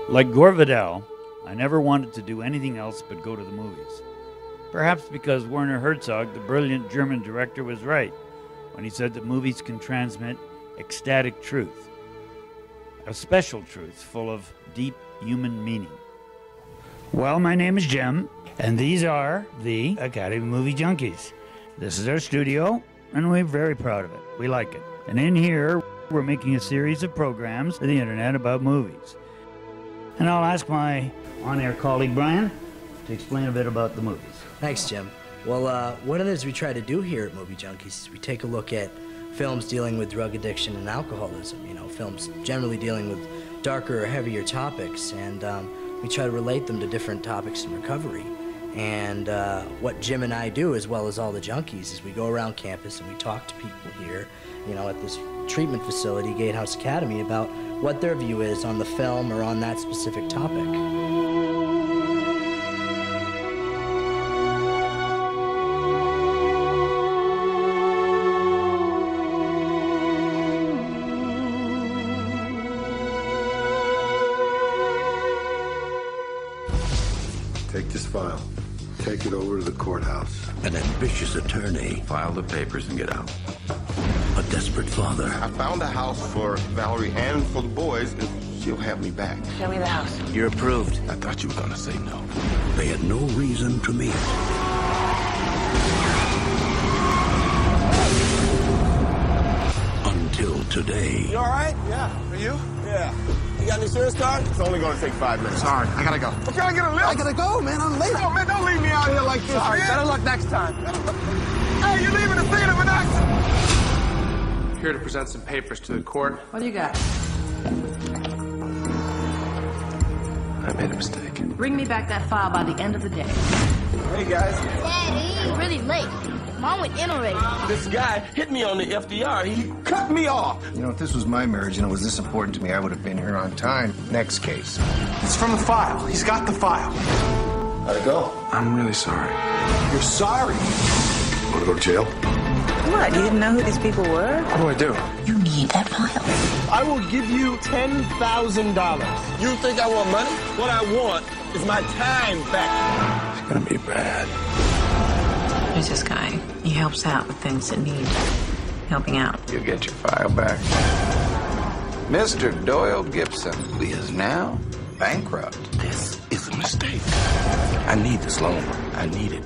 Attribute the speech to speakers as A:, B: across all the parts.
A: Like Gore Vidal, I never wanted to do anything else but go to the movies. Perhaps because Werner Herzog, the brilliant German director, was right when he said that movies can transmit ecstatic truth, a special truth full of deep human meaning. Well, my name is Jim, and these are the Academy Movie Junkies. This is our studio, and we're very proud of it. We like it. And in here, we're making a series of programs for the internet about movies. And I'll ask my on-air colleague, Brian, to explain a bit about the movies.
B: Thanks, Jim. Well, what it is we try to do here at Movie Junkies is we take a look at films dealing with drug addiction and alcoholism, you know, films generally dealing with darker or heavier topics, and we try to relate them to different topics in recovery. And what Jim and I do, as well as all the junkies, is we go around campus and we talk to people here, you know, at this treatment facility, Gatehouse Academy, about what their view is on the film or on that specific topic.
C: Take this file. Take it over to the courthouse.
D: An ambitious attorney.
E: File the papers and get out.
D: A desperate father.
F: I found a house for Valerie and for the boys if she'll have me back.
G: Show me the house.
D: You're approved.
E: I thought you were gonna say no.
D: They had no reason to meet. Until today.
H: You all right? Yeah. Are you? Yeah. You got an insurance card?
F: It's only gonna take 5 minutes.
H: Sorry, I gotta go.
F: I'm trying to get a lift.
H: I gotta go, man. I'm late.
F: Oh, man, don't leave me out here like this,
H: Sorry,
F: man.
H: better luck next time.
F: Hey, you're leaving the scene of an accident.
I: Here to present some papers to the court.
G: What do you got?
E: I made a mistake.
G: Bring me back that file by the end of the day.
F: Hey, guys.
J: Daddy, it's really late. Mom went in already.
H: This guy hit me on the FDR. He cut me off.
K: You know, if this was my marriage and it was this important to me, I would have been here on time. Next case.
H: It's from the file. He's got the file.
F: How'd it go?
E: I'm really sorry.
H: You're sorry?
C: Want to go to jail?
G: What, you didn't know who these people were?
E: What do I do?
G: You need that file.
H: I will give you $10,000. You think I want money? What I want is my time back.
E: It's gonna be bad.
G: There's this guy. He helps out with things that need helping out.
E: You'll get your file back. Mr. Doyle Gibson is now bankrupt. This is a mistake. I need this loan. I need it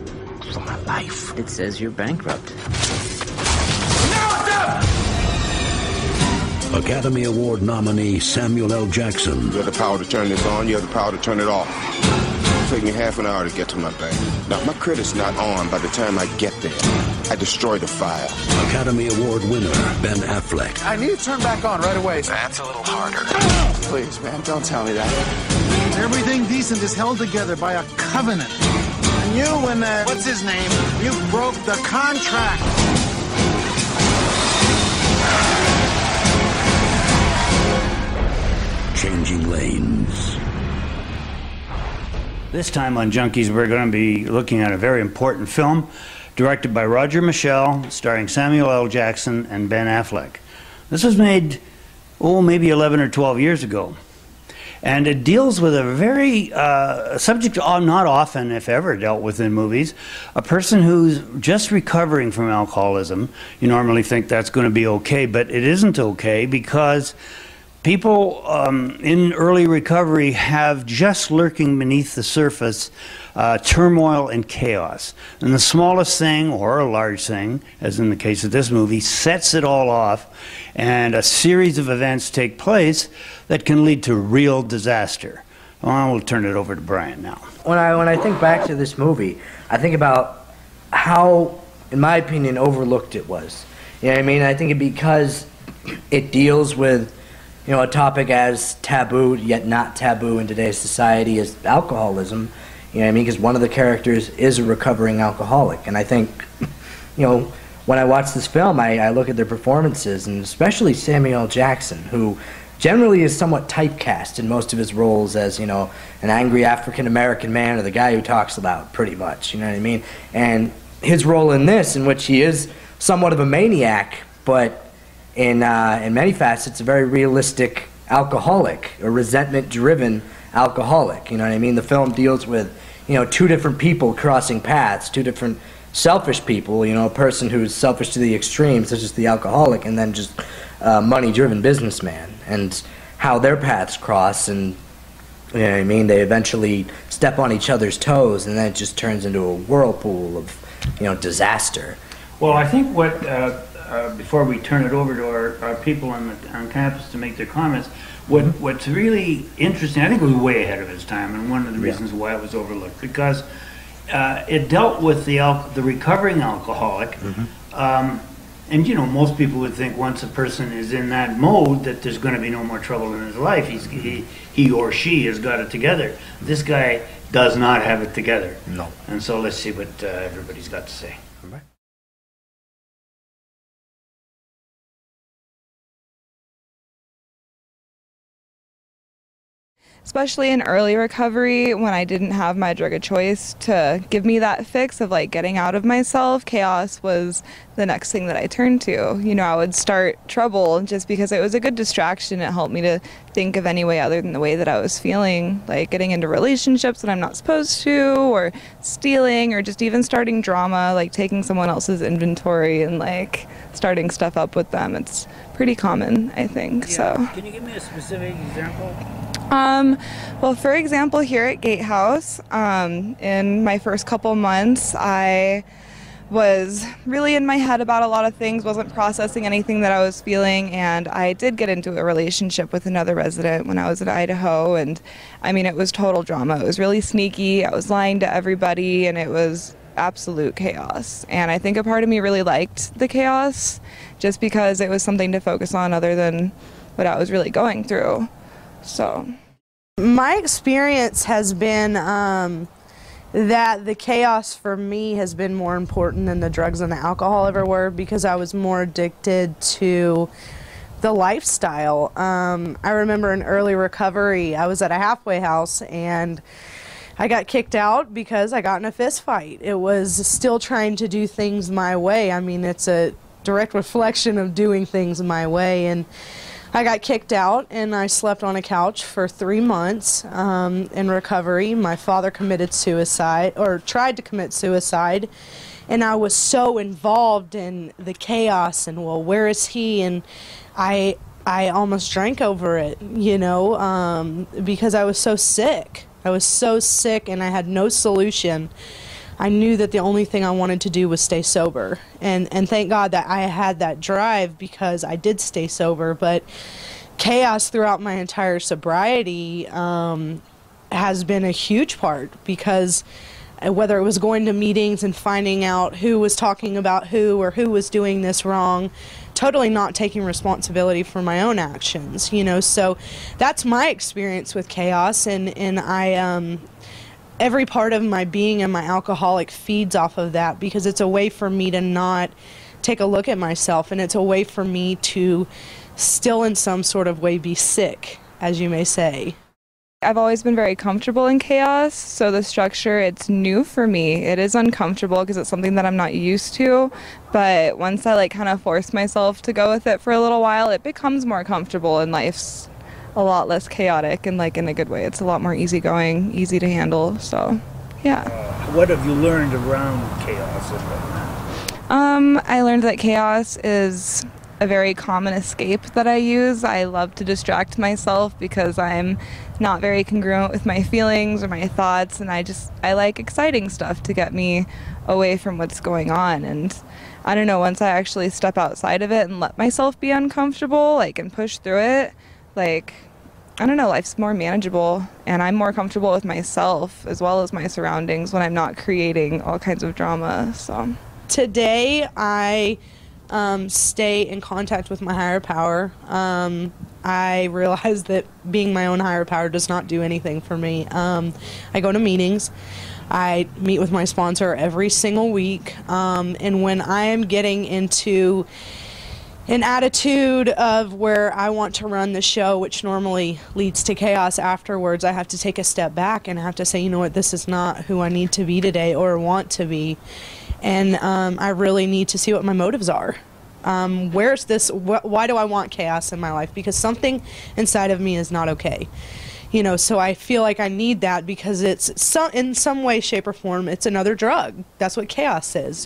E: for my life.
G: It says you're bankrupt.
D: Academy Award nominee Samuel L. Jackson.
F: You have the power to turn this on. You have the power to turn it off. It'll take me half an hour to get to my bank. Now, my credit's not on by the time I get there. I destroy the file.
D: Academy Award winner Ben Affleck.
H: I need to turn back on right away.
E: That's a little harder.
H: Please, man, don't tell me that. Everything decent is held together by a covenant. And you and what's his name? You broke the contract.
D: Changing lanes.
A: This time on Junkies, we're going to be looking at a very important film directed by Roger Michell, starring Samuel L. Jackson and Ben Affleck. This was made, maybe 11 or 12 years ago. And it deals with a very subject not often, if ever, dealt with in movies. A person who's just recovering from alcoholism. You normally think that's going to be okay, but it isn't okay because people in early recovery have just lurking beneath the surface turmoil and chaos. And the smallest thing, or a large thing, as in the case of this movie, sets it all off, and a series of events take place that can lead to real disaster. Well, I will turn it over to Brian now.
B: When I think back to this movie, I think about how, in my opinion, overlooked it was. You know what I mean? I think because it deals with, you know, a topic as taboo, yet not taboo in today's society as alcoholism. You know what I mean? Because one of the characters is a recovering alcoholic. And I think, you know, when I watch this film, I look at their performances, and especially Samuel L. Jackson, who generally is somewhat typecast in most of his roles as, you know, an angry African-American man or the guy who talks loud, pretty much, you know what I mean? And his role in this, in which he is somewhat of a maniac, but in many facets, a very realistic alcoholic, a resentment-driven alcoholic. You know what I mean? The film deals with, you know, two different people crossing paths, two different selfish people, you know, a person who's selfish to the extreme, such as the alcoholic, and then just a money-driven businessman, and how their paths cross, and, you know what I mean, they eventually step on each other's toes, and then it just turns into a whirlpool of, you know, disaster.
A: Well, I think what, before we turn it over to our people on campus to make their comments, what's really interesting, I think it was way ahead of its time, and one of the reasons why it was overlooked, because it dealt with the recovering alcoholic, and you know, most people would think once a person is in that mode that there's going to be no more trouble in his life. He or she has got it together. This guy does not have it together.
B: No.
A: And so let's see what everybody's got to say.
L: Especially in early recovery, when I didn't have my drug of choice to give me that fix of like getting out of myself, chaos was the next thing that I turned to. You know, I would start trouble just because it was a good distraction. It helped me to think of any way other than the way that I was feeling, like getting into relationships that I'm not supposed to, or stealing, or just even starting drama, like taking someone else's inventory and like starting stuff up with them. It's pretty common, I think.
A: Yeah.
L: So.
A: Can you give me a specific example?
L: Well, for example, here at Gatehouse, in my first couple months, I was really in my head about a lot of things, wasn't processing anything that I was feeling, and I did get into a relationship with another resident when I was in Idaho, and I mean, it was total drama. It was really sneaky. I was lying to everybody, and it was absolute chaos. And I think a part of me really liked the chaos just because it was something to focus on other than what I was really going through. So
M: my experience has been that the chaos for me has been more important than the drugs and the alcohol ever were, because I was more addicted to the lifestyle. I remember in early recovery, I was at a halfway house and I got kicked out because I got in a fist fight. It was still trying to do things my way. I mean, it's a direct reflection of doing things my way, and I got kicked out and I slept on a couch for 3 months in recovery. My father committed suicide, or tried to commit suicide, and I was so involved in the chaos and, well, where is he? And I almost drank over it, you know, because I was so sick. I was so sick and I had no solution. I knew that the only thing I wanted to do was stay sober. And thank God that I had that drive, because I did stay sober. But chaos throughout my entire sobriety has been a huge part, because whether it was going to meetings and finding out who was talking about who or who was doing this wrong, totally not taking responsibility for my own actions, you know. So that's my experience with chaos, and I every part of my being and my alcoholic feeds off of that, because it's a way for me to not take a look at myself, and it's a way for me to still in some sort of way be sick, as you may say.
L: I've always been very comfortable in chaos, so the structure, it's new for me. It is uncomfortable because it's something that I'm not used to, but once I like kind of force myself to go with it for a little while, it becomes more comfortable, and life's a lot less chaotic, and like in a good way. It's a lot more easygoing, easy to handle, so yeah.
A: What have you learned around chaos?
L: I learned that chaos is a very common escape that I use. I love to distract myself because I'm not very congruent with my feelings or my thoughts, and I like exciting stuff to get me away from what's going on. And I don't know, once I actually step outside of it and let myself be uncomfortable, like, and push through it, like, I don't know, life's more manageable, and I'm more comfortable with myself as well as my surroundings when I'm not creating all kinds of drama. So
M: today I stay in contact with my higher power. I realize that being my own higher power does not do anything for me. I go to meetings. I meet with my sponsor every single week, and when I am getting into an attitude of where I want to run the show, which normally leads to chaos afterwards, I have to take a step back and I have to say, you know what, this is not who I need to be today or want to be. And I really need to see what my motives are. Where's this? Why do I want chaos in my life? Because something inside of me is not okay. You know, so I feel like I need that because it's in some way, shape, or form, it's another drug. That's what chaos is.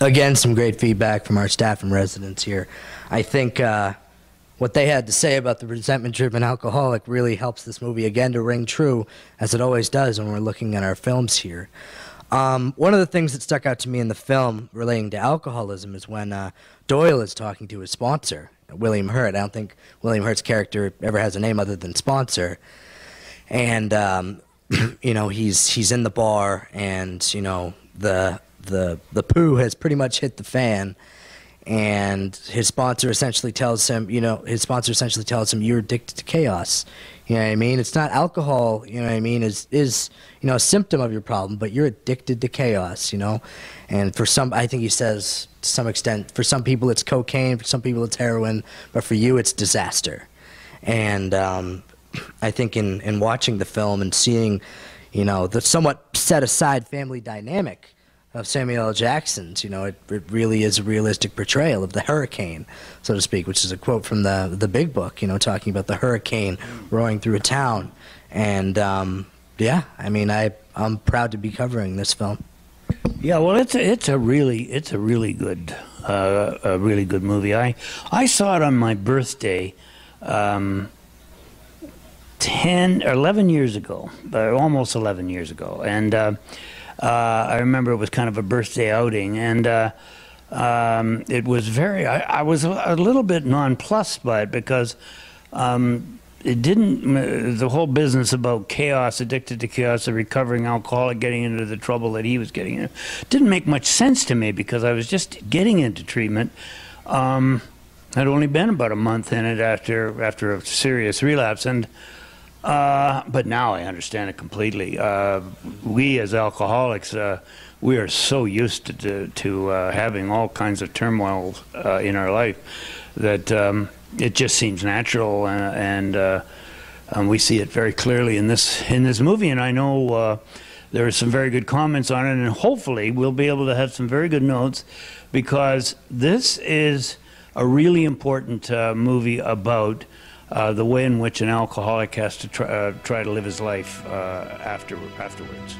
B: Again, some great feedback from our staff and residents here. I think what they had to say about the resentment-driven alcoholic really helps this movie again to ring true, as it always does when we're looking at our films here. One of the things that stuck out to me in the film relating to alcoholism is when Doyle is talking to his sponsor, William Hurt. I don't think William Hurt's character ever has a name other than sponsor. And, you know, he's in the bar, and, you know, the poo has pretty much hit the fan, and his sponsor essentially tells him, you're addicted to chaos. You know what I mean? It's not alcohol, you know what I mean, is you know, a symptom of your problem, but you're addicted to chaos, you know? And for some, I think he says, to some extent, for some people it's cocaine, for some people it's heroin, but for you it's disaster. And I think in watching the film and seeing, you know, the somewhat set-aside family dynamic of Samuel L. Jackson's, you know, it really is a realistic portrayal of the hurricane, so to speak, which is a quote from the Big Book, you know, talking about the hurricane roaring through a town. And yeah, I mean, I'm proud to be covering this film.
A: Yeah, well, it's a really good movie. I saw it on my birthday 10 or 11 years ago, almost 11 years ago, and I remember it was kind of a birthday outing, and it was very, I was a little bit nonplussed by it because it didn't, the whole business about chaos, addicted to chaos, a recovering alcoholic getting into the trouble that he was getting in, didn't make much sense to me because I was just getting into treatment. I'd only been about a month in it after a serious relapse, and but now I understand it completely. We as alcoholics, we are so used to having all kinds of turmoil in our life that it just seems natural, and we see it very clearly in this movie. And I know there are some very good comments on it, and hopefully we'll be able to have some very good notes, because this is a really important movie about the way in which an alcoholic has to try to live his life afterwards.